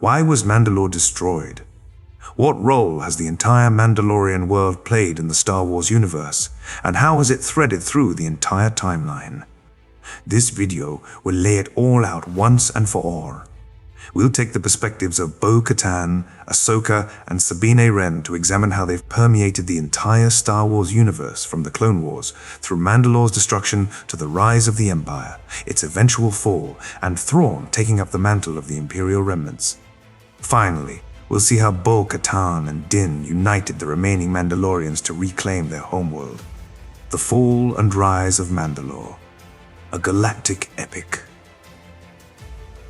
Why was Mandalore destroyed? What role has the entire Mandalorian world played in the Star Wars universe, and how has it threaded through the entire timeline? This video will lay it all out once and for all. We'll take the perspectives of Bo-Katan, Ahsoka, and Sabine Wren to examine how they've permeated the entire Star Wars universe from the Clone Wars through Mandalore's destruction to the rise of the Empire, its eventual fall, and Thrawn taking up the mantle of the Imperial remnants. Finally, we'll see how Bo-Katan and Din united the remaining Mandalorians to reclaim their homeworld. The Fall and Rise of Mandalore, a galactic epic.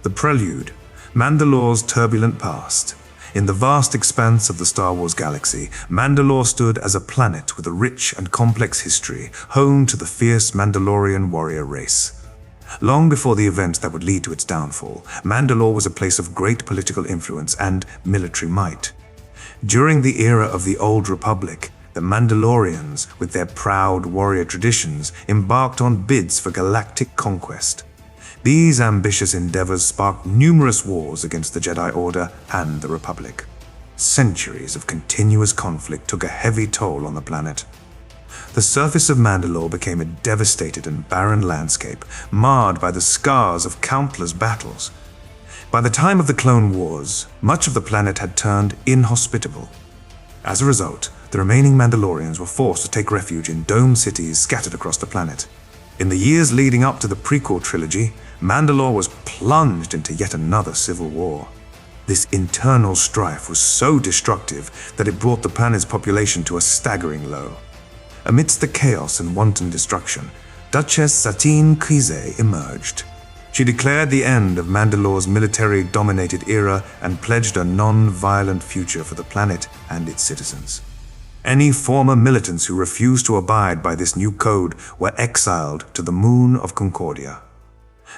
The Prelude, Mandalore's turbulent past. In the vast expanse of the Star Wars galaxy, Mandalore stood as a planet with a rich and complex history, home to the fierce Mandalorian warrior race. Long before the events that would lead to its downfall, Mandalore was a place of great political influence and military might. During the era of the Old Republic, the Mandalorians, with their proud warrior traditions, embarked on bids for galactic conquest. These ambitious endeavors sparked numerous wars against the Jedi Order and the Republic. Centuries of continuous conflict took a heavy toll on the planet. The surface of Mandalore became a devastated and barren landscape, marred by the scars of countless battles. By the time of the Clone Wars, much of the planet had turned inhospitable. As a result, the remaining Mandalorians were forced to take refuge in domed cities scattered across the planet. In the years leading up to the prequel trilogy, Mandalore was plunged into yet another civil war. This internal strife was so destructive that it brought the planet's population to a staggering low. Amidst the chaos and wanton destruction, Duchess Satine Kryze emerged. She declared the end of Mandalore's military-dominated era and pledged a non-violent future for the planet and its citizens. Any former militants who refused to abide by this new code were exiled to the Moon of Concordia.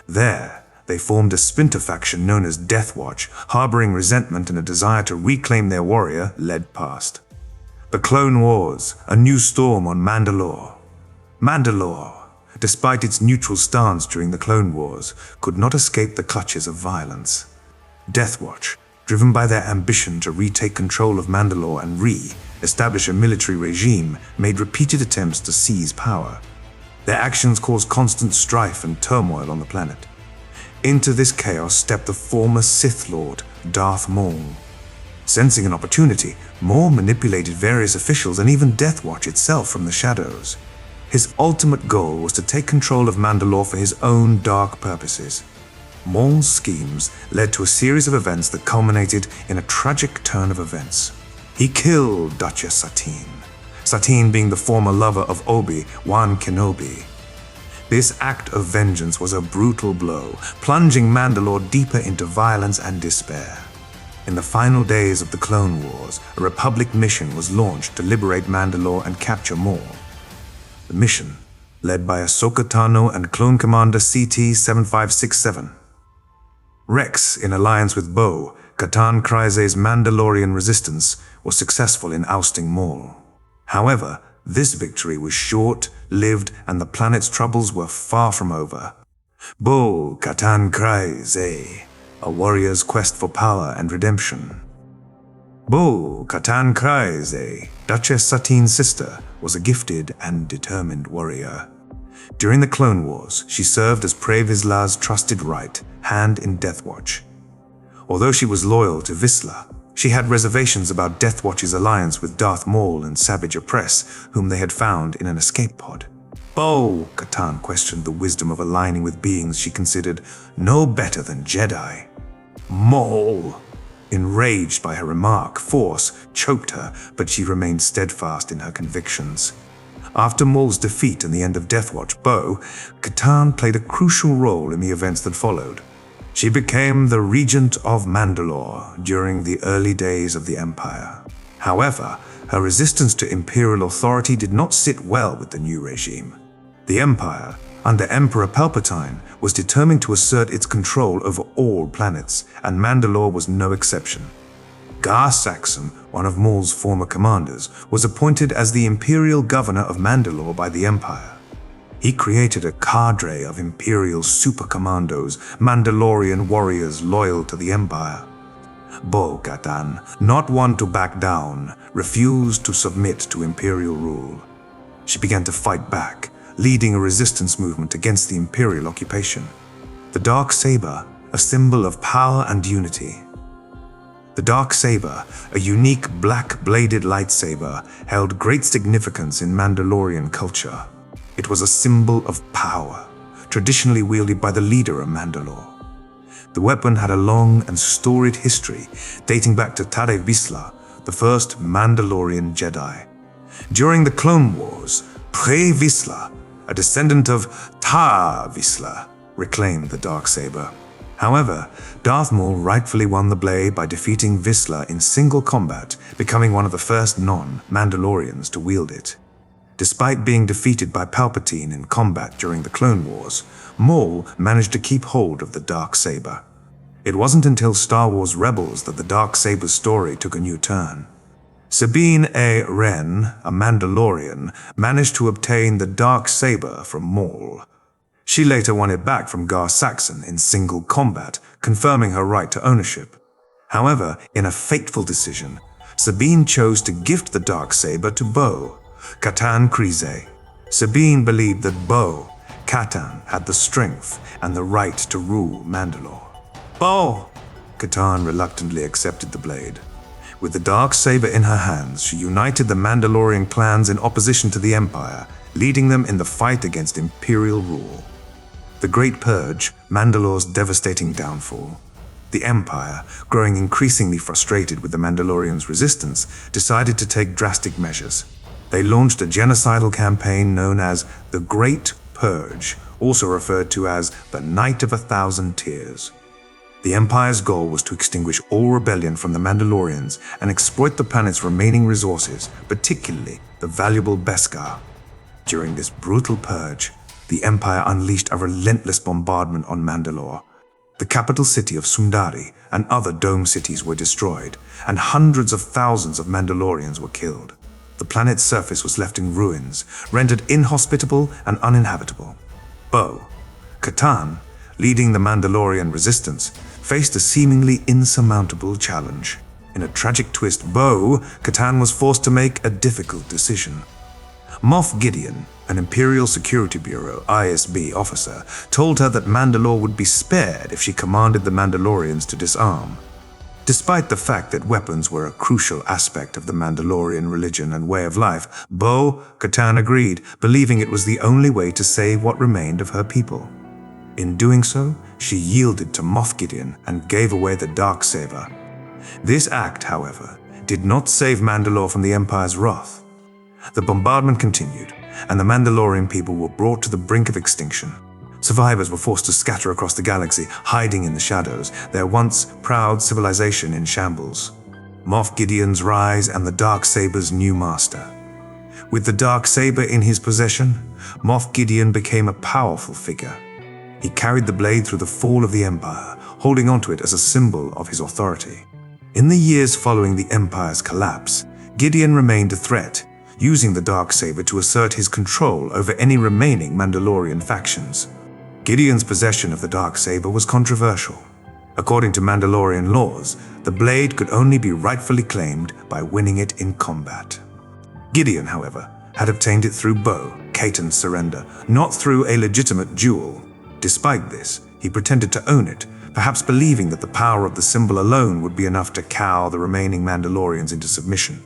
There, they formed a splinter faction known as Death Watch, harboring resentment and a desire to reclaim their warrior led past. The Clone Wars, a new storm on Mandalore. Mandalore, despite its neutral stance during the Clone Wars, could not escape the clutches of violence. Death Watch, driven by their ambition to retake control of Mandalore and establish a military regime, made repeated attempts to seize power. Their actions caused constant strife and turmoil on the planet. Into this chaos stepped the former Sith Lord, Darth Maul. Sensing an opportunity, Maul manipulated various officials and even Death Watch itself from the shadows. His ultimate goal was to take control of Mandalore for his own dark purposes. Maul's schemes led to a series of events that culminated in a tragic turn of events. He killed Duchess Satine, Satine being the former lover of Obi-Wan Kenobi. This act of vengeance was a brutal blow, plunging Mandalore deeper into violence and despair. In the final days of the Clone Wars, a Republic mission was launched to liberate Mandalore and capture Maul. The mission, led by Ahsoka Tano and Clone Commander CT-7567. Rex, in alliance with Bo-Katan Kryze's Mandalorian resistance, was successful in ousting Maul. However, this victory was short-lived and the planet's troubles were far from over. Bo-Katan Kryze, a warrior's quest for power and redemption. Bo-Katan Kryze, Duchess Satine's sister, was a gifted and determined warrior. During the Clone Wars, she served as Pre Vizsla's trusted right hand in Death Watch. Although she was loyal to Vizsla, she had reservations about Death Watch's alliance with Darth Maul and Savage Opress, whom they had found in an escape pod. Bo-Katan questioned the wisdom of aligning with beings she considered no better than Jedi. Maul, enraged by her remark, force choked her, but she remained steadfast in her convictions. After Maul's defeat and the end of Death Watch, Bo-Katan played a crucial role in the events that followed. She became the Regent of Mandalore during the early days of the Empire. However, her resistance to Imperial authority did not sit well with the new regime. The Empire, under Emperor Palpatine, was determined to assert its control over all planets, and Mandalore was no exception. Gar Saxon, one of Maul's former commanders, was appointed as the Imperial Governor of Mandalore by the Empire. He created a cadre of Imperial super commandos, Mandalorian warriors loyal to the Empire. Katan, not one to back down, refused to submit to Imperial rule. She began to fight back, leading a resistance movement against the Imperial occupation. The dark saber, a symbol of power and unity. The dark saber, a unique black-bladed lightsaber, held great significance in Mandalorian culture. It was a symbol of power, traditionally wielded by the leader of Mandalore. The weapon had a long and storied history, dating back to Tare Vizsla, the first Mandalorian Jedi. During the Clone Wars, Pre Vizsla, a descendant of Tar Vizsla, reclaimed the darksaber. However, Darth Maul rightfully won the blade by defeating Vizsla in single combat, becoming one of the first non-Mandalorians to wield it. Despite being defeated by Palpatine in combat during the Clone Wars, Maul managed to keep hold of the darksaber. It wasn't until Star Wars Rebels that the darksaber's story took a new turn. Sabine A. Wren, a Mandalorian, managed to obtain the darksaber from Maul. She later won it back from Gar Saxon in single combat, confirming her right to ownership. However, in a fateful decision, Sabine chose to gift the darksaber to Katan Kryze. Sabine believed that Katan had the strength and the right to rule Mandalore. Katan reluctantly accepted the blade. With the darksaber in her hands, she united the Mandalorian clans in opposition to the Empire, leading them in the fight against Imperial rule. The Great Purge, Mandalore's devastating downfall. The Empire, growing increasingly frustrated with the Mandalorians' resistance, decided to take drastic measures. They launched a genocidal campaign known as the Great Purge, also referred to as the Night of 1,000 Tears. The Empire's goal was to extinguish all rebellion from the Mandalorians and exploit the planet's remaining resources, particularly the valuable Beskar. During this brutal purge, the Empire unleashed a relentless bombardment on Mandalore. The capital city of Sundari and other dome cities were destroyed, and hundreds of thousands of Mandalorians were killed. The planet's surface was left in ruins, rendered inhospitable and uninhabitable. Katan, leading the Mandalorian resistance, faced a seemingly insurmountable challenge. In a tragic twist, Katan was forced to make a difficult decision. Moff Gideon, an Imperial Security Bureau (ISB) officer, told her that Mandalore would be spared if she commanded the Mandalorians to disarm. Despite the fact that weapons were a crucial aspect of the Mandalorian religion and way of life, Katan agreed, believing it was the only way to save what remained of her people. In doing so, she yielded to Moff Gideon and gave away the darksaber. This act, however, did not save Mandalore from the Empire's wrath. The bombardment continued, and the Mandalorian people were brought to the brink of extinction. Survivors were forced to scatter across the galaxy, hiding in the shadows, their once proud civilization in shambles. Moff Gideon's rise and the darksaber's new master. With the darksaber in his possession, Moff Gideon became a powerful figure. He carried the blade through the fall of the Empire, holding onto it as a symbol of his authority. In the years following the Empire's collapse, Gideon remained a threat, using the darksaber to assert his control over any remaining Mandalorian factions. Gideon's possession of the darksaber was controversial. According to Mandalorian laws, the blade could only be rightfully claimed by winning it in combat. Gideon, however, had obtained it through Katan's surrender, not through a legitimate duel. Despite this, he pretended to own it, perhaps believing that the power of the symbol alone would be enough to cow the remaining Mandalorians into submission.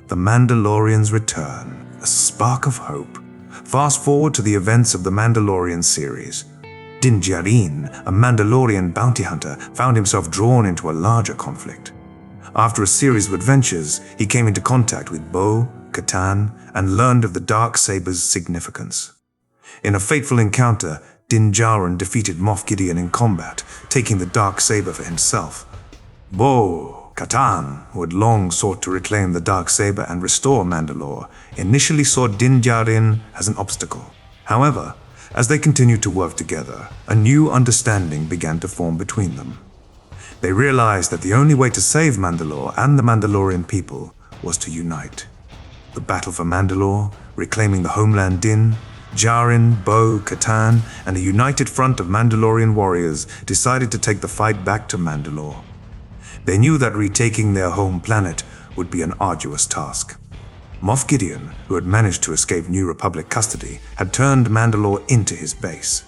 The Mandalorians return, a spark of hope. Fast forward to the events of the Mandalorian series. Din Djarin, a Mandalorian bounty hunter, found himself drawn into a larger conflict. After a series of adventures, he came into contact with Katan, and learned of the darksaber's significance. In a fateful encounter, Din Djarin defeated Moff Gideon in combat, taking the darksaber for himself. Katan, who had long sought to reclaim the darksaber and restore Mandalore, initially saw Din Djarin as an obstacle. However, as they continued to work together, a new understanding began to form between them. They realized that the only way to save Mandalore and the Mandalorian people was to unite. The battle for Mandalore, reclaiming the homeland Din, Djarin, Katan, and a united front of Mandalorian warriors decided to take the fight back to Mandalore. They knew that retaking their home planet would be an arduous task. Moff Gideon, who had managed to escape New Republic custody, had turned Mandalore into his base.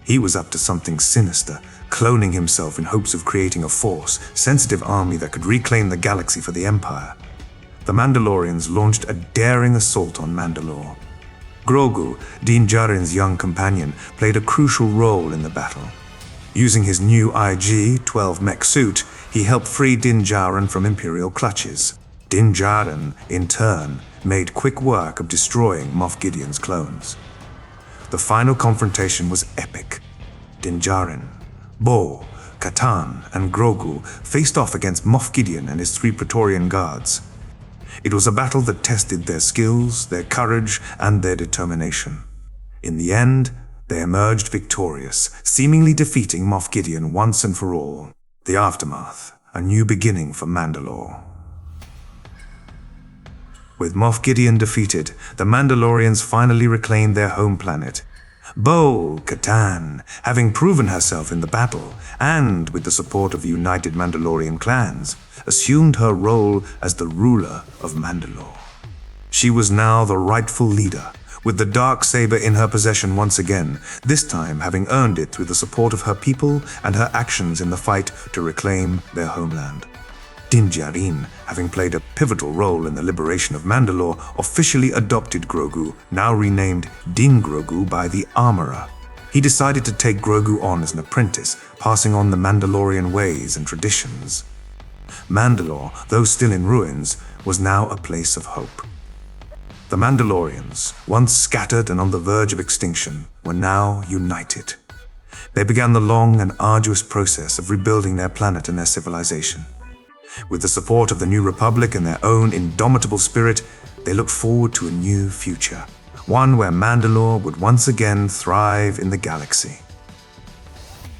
He was up to something sinister, cloning himself in hopes of creating a force-sensitive army that could reclaim the galaxy for the Empire. The Mandalorians launched a daring assault on Mandalore. Grogu, Din Djarin's young companion, played a crucial role in the battle. Using his new IG-12 mech suit, he helped free Din Djarin from Imperial clutches. Din Djarin, in turn, made quick work of destroying Moff Gideon's clones. The final confrontation was epic. Din Djarin, Bo, Katan, and Grogu faced off against Moff Gideon and his 3 Praetorian guards. It was a battle that tested their skills, their courage, and their determination. In the end, they emerged victorious, seemingly defeating Moff Gideon once and for all. The aftermath, a new beginning for Mandalore. With Moff Gideon defeated, the Mandalorians finally reclaimed their home planet. Bo Katan, having proven herself in the battle, and with the support of the united Mandalorian clans, assumed her role as the ruler of Mandalore. She was now the rightful leader, with the dark saber in her possession once again, this time having earned it through the support of her people and her actions in the fight to reclaim their homeland. Din Djarin, having played a pivotal role in the liberation of Mandalore, officially adopted Grogu, now renamed Din Grogu by the Armorer. He decided to take Grogu on as an apprentice, passing on the Mandalorian ways and traditions. Mandalore, though still in ruins, was now a place of hope. The Mandalorians, once scattered and on the verge of extinction, were now united. They began the long and arduous process of rebuilding their planet and their civilization. With the support of the New Republic and their own indomitable spirit, they looked forward to a new future, one where Mandalore would once again thrive in the galaxy.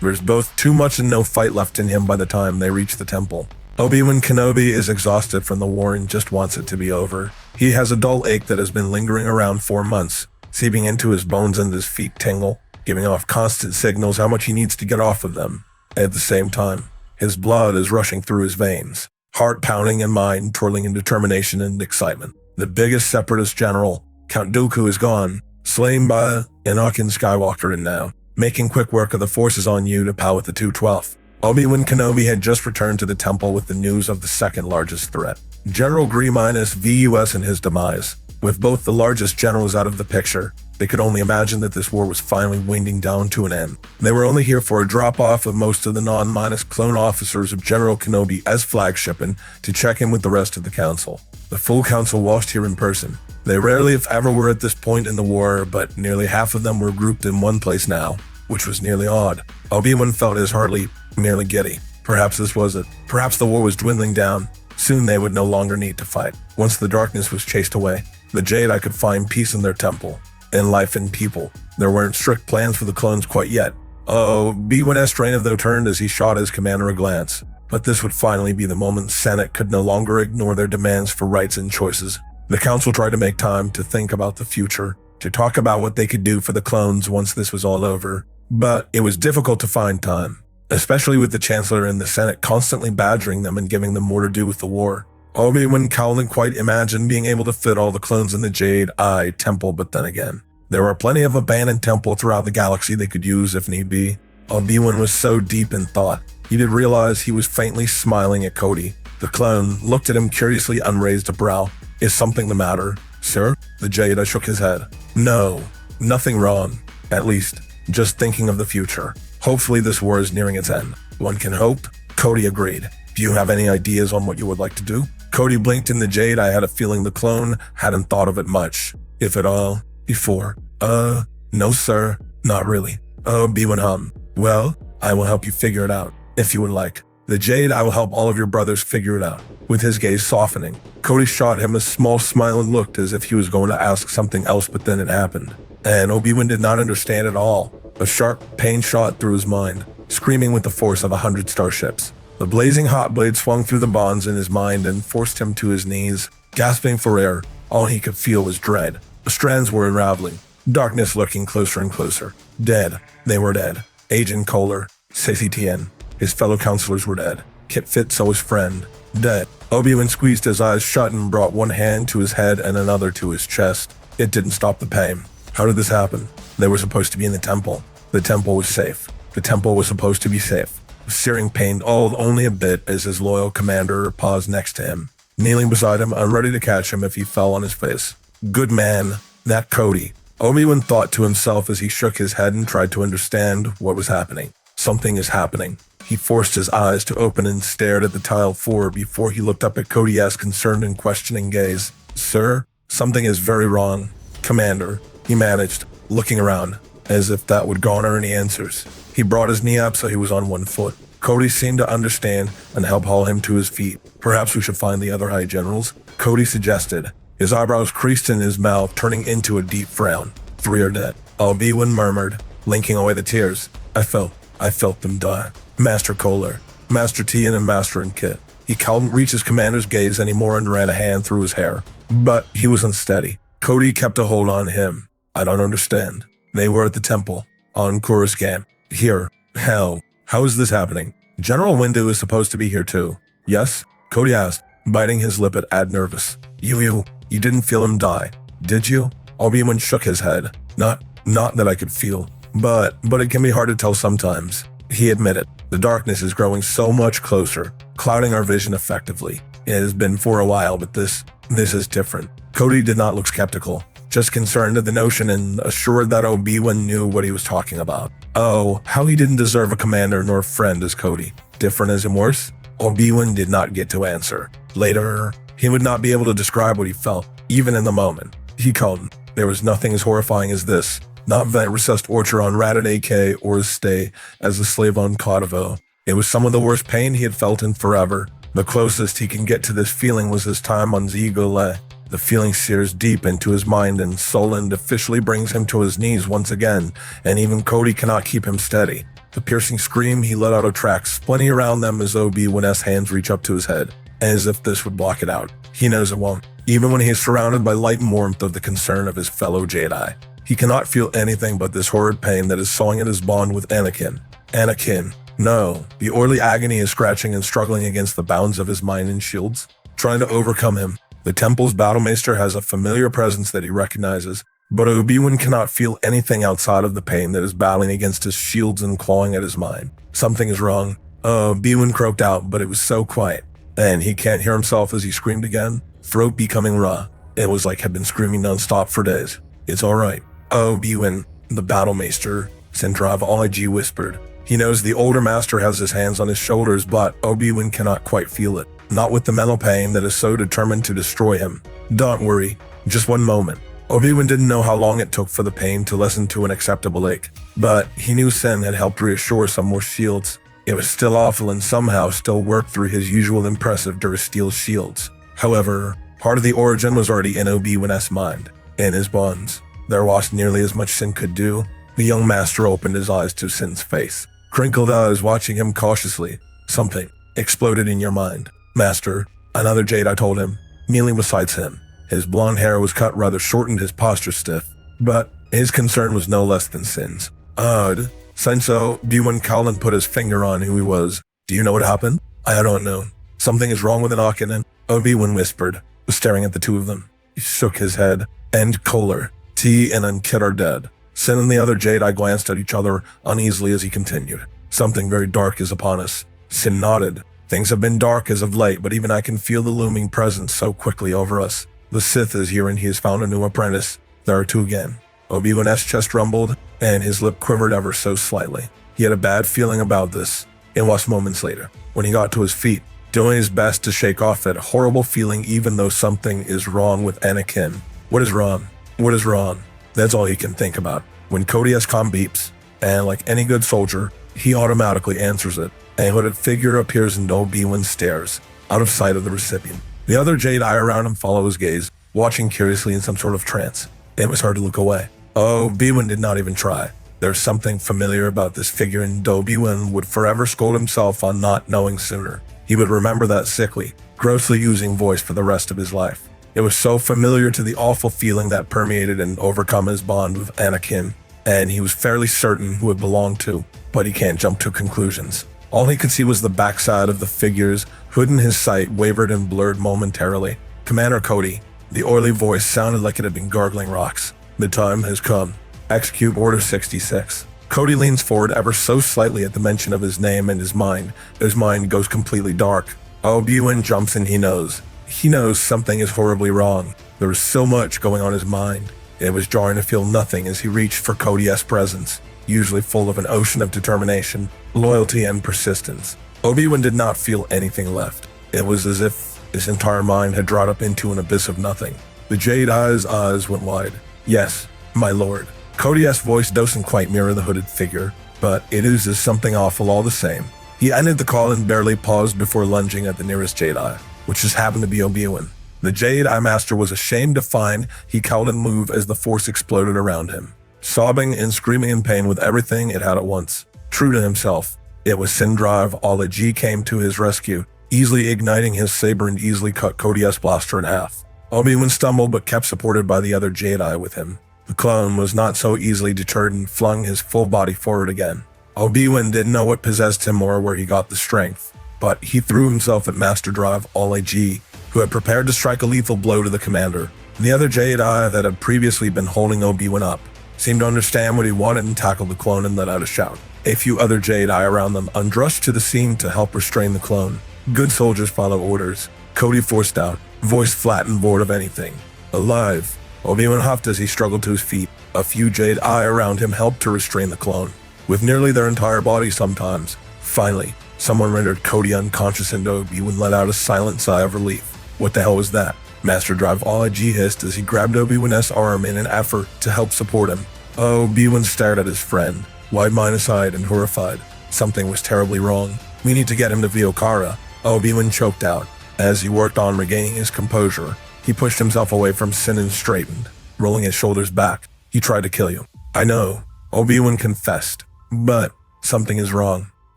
There's both too much and no fight left in him by the time they reach the temple. Obi-Wan Kenobi is exhausted from the war and just wants it to be over. He has a dull ache that has been lingering around 4 months, seeping into his bones and his feet tingle, giving off constant signals how much he needs to get off of them. At the same time, his blood is rushing through his veins, heart pounding and mind twirling in determination and excitement. The biggest separatist general, Count Dooku, is gone, slain by Anakin Skywalker, and now making quick work of the forces on you to power the 212th. Obi-Wan Kenobi had just returned to the temple with the news of the second largest threat, General Grievous VUS and his demise. With both the largest generals out of the picture, they could only imagine that this war was finally winding down to an end. They were only here for a drop-off of most of the non-minus clone officers of General Kenobi as flagship and to check in with the rest of the council. The full council washed here in person. They rarely if ever were at this point in the war, but nearly half of them were grouped in one place now, which was nearly odd. Obi-Wan felt his heart leap, nearly giddy. Perhaps this was it. Perhaps the war was dwindling down. Soon they would no longer need to fight. Once the darkness was chased away, the Jedi could find peace in their temple, in life and people. There weren't strict plans for the clones quite yet. Obi-Wan Estrainov though turned as he shot his commander a glance. But this would finally be the moment Senate could no longer ignore their demands for rights and choices. The council tried to make time to think about the future, to talk about what they could do for the clones once this was all over. But it was difficult to find time, especially with the Chancellor and the Senate constantly badgering them and giving them more to do with the war. Obi-Wan couldn't quite imagine being able to fit all the clones in the Jade Eye Temple, but then again, there were plenty of abandoned temples throughout the galaxy they could use if need be. Obi-Wan was so deep in thought, he did realize he was faintly smiling at Cody. The clone looked at him curiously, unraised a brow. Is something the matter, sir? The Jedi shook his head. No, nothing wrong. At least, just thinking of the future. Hopefully this war is nearing its end. One can hope. Cody agreed. Do you have any ideas on what you would like to do? Cody blinked in the Jade. I had a feeling the clone hadn't thought of it much, if at all, before. No sir, not really. Obi-Wan hummed. Well, I will help you figure it out, if you would like. The Jade, I will help all of your brothers figure it out. With his gaze softening, Cody shot him a small smile and looked as if he was going to ask something else, but then it happened. And Obi-Wan did not understand at all. A sharp pain shot through his mind, screaming with the force of 100 starships. The blazing hot blade swung through the bonds in his mind and forced him to his knees. Gasping for air, all he could feel was dread. The strands were unraveling, darkness lurking closer and closer. Dead. They were dead. Agent Kohler, Ceci Tien, his fellow counselors were dead. Kit Fitzroy's friend, dead. Obi-Wan squeezed his eyes shut and brought one hand to his head and another to his chest. It didn't stop the pain. How did this happen? They were supposed to be in the temple. The temple was safe. The temple was supposed to be safe. Searing pain only a bit as his loyal commander paused next to him, kneeling beside him and ready to catch him if he fell on his face. Good man, that Cody. Obi-Wan thought to himself as he shook his head and tried to understand what was happening. Something is happening. He forced his eyes to open and stared at the tile floor before he looked up at Cody's concerned and questioning gaze. Sir, something is very wrong. Commander, he managed, looking around, as if that would garner any answers. He brought his knee up so he was on one foot. Cody seemed to understand and help haul him to his feet. Perhaps we should find the other high generals, Cody suggested. His eyebrows creased in his mouth, turning into a deep frown. 3 are dead. Obi-Wan murmured, blinking away the tears. I felt them die. Master Kohler, Master T and Master and Kit. He couldn't reach his commander's gaze anymore and ran a hand through his hair. But he was unsteady. Cody kept a hold on him. I don't understand. They were at the temple, on Coruscant. Here. Hell. How is this happening? General Windu is supposed to be here too. Yes? Cody asked, biting his lip at Ad nervous. You didn't feel him die, did you? Obi-Wan shook his head. Not that I could feel. But it can be hard to tell sometimes. He admitted, the darkness is growing so much closer, clouding our vision effectively. It has been for a while, but this is different. Cody did not look skeptical, just concerned at the notion and assured that Obi-Wan knew what he was talking about. Oh, how he didn't deserve a commander nor friend as Cody. Different as in worse? Obi-Wan did not get to answer. Later, he would not be able to describe what he felt, even in the moment. He called. There was nothing as horrifying as this. Not that recessed torture on Radin AK or his stay as a slave on Kosovo. It was some of the worst pain he had felt in forever. The closest he can get to this feeling was his time on Zigole. The feeling sears deep into his mind and soul and officially brings him to his knees once again, and even Cody cannot keep him steady. The piercing scream he let out attracts plenty around them as Obi-Wan's hands reach up to his head, as if this would block it out. He knows it won't, even when he is surrounded by light and warmth of the concern of his fellow Jedi. He cannot feel anything but this horrid pain that is sawing at his bond with Anakin. No, the oily agony is scratching and struggling against the bounds of his mind and shields, trying to overcome him. The temple's battlemaster has a familiar presence that he recognizes, but Obi-Wan cannot feel anything outside of the pain that is battling against his shields and clawing at his mind. Something is wrong. Obi-Wan croaked out, but it was so quiet, and he can't hear himself as he screamed again, throat becoming raw. It was like he'd been screaming nonstop for days. It's all right. Obi-Wan, the battlemaster, Centrav Ology whispered. He knows the older master has his hands on his shoulders, but Obi-Wan cannot quite feel it. Not with the mental pain that is so determined to destroy him. Don't worry, just one moment. Obi-Wan didn't know how long it took for the pain to lessen to an acceptable ache, but he knew Sin had helped reassure some more shields. It was still awful and somehow still worked through his usual impressive Durasteel shields. However, part of the origin was already in Obi-Wan's mind, in his bonds. There was nearly as much Sin could do. The young master opened his eyes to Sin's face, crinkled eyes watching him cautiously. Something exploded in your mind. Master, another Jedi told him, kneeling beside him. His blonde hair was cut rather short and his posture stiff, but his concern was no less than Sin's. Odd. Senso, Obi-Wan Cullen put his finger on who he was. Do you know what happened? I don't know. Something is wrong with Anakin, Obi-Wan whispered, staring at the two of them. He shook his head. And Kohler, T and Kit are dead. Sin and the other Jedi glanced at each other uneasily as he continued. Something very dark is upon us. Sin nodded. Things have been dark as of late, but even I can feel the looming presence so quickly over us. The Sith is here and he has found a new apprentice. There are two again. Obi-Wan's chest rumbled, and his lip quivered ever so slightly. He had a bad feeling about this. It was moments later, when he got to his feet, doing his best to shake off that horrible feeling even though something is wrong with Anakin. What is wrong? What is wrong? That's all he can think about. When Cody's comm beeps, and like any good soldier, he automatically answers it. A hooded figure appears in Obi-Wan's stares, out of sight of the recipient. The other Jedi around him follow his gaze, watching curiously in some sort of trance. It was hard to look away. Obi-Wan did not even try. There's something familiar about this figure, and Obi-Wan would forever scold himself on not knowing sooner. He would remember that sickly, grossly using voice for the rest of his life. It was so familiar to the awful feeling that permeated and overcome his bond with Anakin, and he was fairly certain who it belonged to, but he can't jump to conclusions. All he could see was the backside of the figure's hood, and his sight wavered and blurred momentarily. "Commander Cody." The oily voice sounded like it had been gargling rocks. "The time has come. Execute Order 66. Cody leans forward ever so slightly at the mention of his name, and his mind goes completely dark. Obi-Wan jumps, and he knows. He knows something is horribly wrong. There was so much going on in his mind. It was jarring to feel nothing as he reached for Cody's presence, usually full of an ocean of determination, loyalty, and persistence. Obi-Wan did not feel anything left. It was as if his entire mind had dried up into an abyss of nothing. The Jedi's eyes went wide. "Yes, my lord." Cody's voice doesn't quite mirror the hooded figure, but it oozes something awful all the same. He ended the call and barely paused before lunging at the nearest Jedi, which just happened to be Obi-Wan. The Jedi Master was ashamed to find he cowed and moved as the Force exploded around him, sobbing and screaming in pain with everything it had at once. True to himself, it was Sin Drive All-G came to his rescue, easily igniting his saber and easily cut Cody's blaster in half. Obi-Wan stumbled but kept supported by the other Jedi with him. The clone was not so easily deterred and flung his full body forward again. Obi-Wan didn't know what possessed him or where he got the strength, but he threw himself at Master Drive All-G, who had prepared to strike a lethal blow to the commander. The other Jedi that had previously been holding Obi-Wan up seemed to understand what he wanted and tackled the clone and let out a shout. A few other Jedi around them undressed to the scene to help restrain the clone. Good soldiers follow orders. Cody forced out, voice flat and bored of anything. "Alive." Obi-Wan huffed as he struggled to his feet. A few Jedi around him helped to restrain the clone, with nearly their entire body sometimes. Finally, someone rendered Cody unconscious, and Obi-Wan let out a silent sigh of relief. "What the hell was that?" Master Drive All-G hissed as he grabbed Obi-Wan's arm in an effort to help support him. Obi-Wan stared at his friend, wide-eyed and horrified. Something was terribly wrong. "We need to get him to Viokara," Obi-Wan choked out. As he worked on regaining his composure, he pushed himself away from Sin and straightened, rolling his shoulders back. "He tried to kill you." "I know," Obi-Wan confessed, "but something is wrong."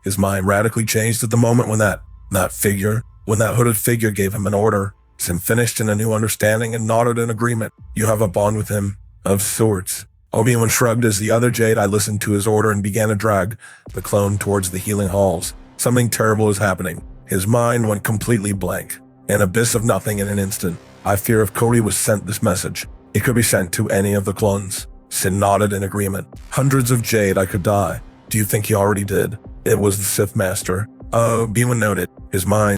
His mind radically changed at the moment when that hooded figure gave him an order. Sin finished in a new understanding and nodded in agreement. "You have a bond with him, of sorts." Obi-Wan shrugged as the other Jedi listened to his order and began to drag the clone towards the healing halls. Something terrible was happening. His mind went completely blank, an abyss of nothing in an instant. "I fear if Cody was sent this message, it could be sent to any of the clones." Sin nodded in agreement. "Hundreds of Jedi could die. Do you think he already did?" "It was the Sith Master." Obi-Wan noted, his mind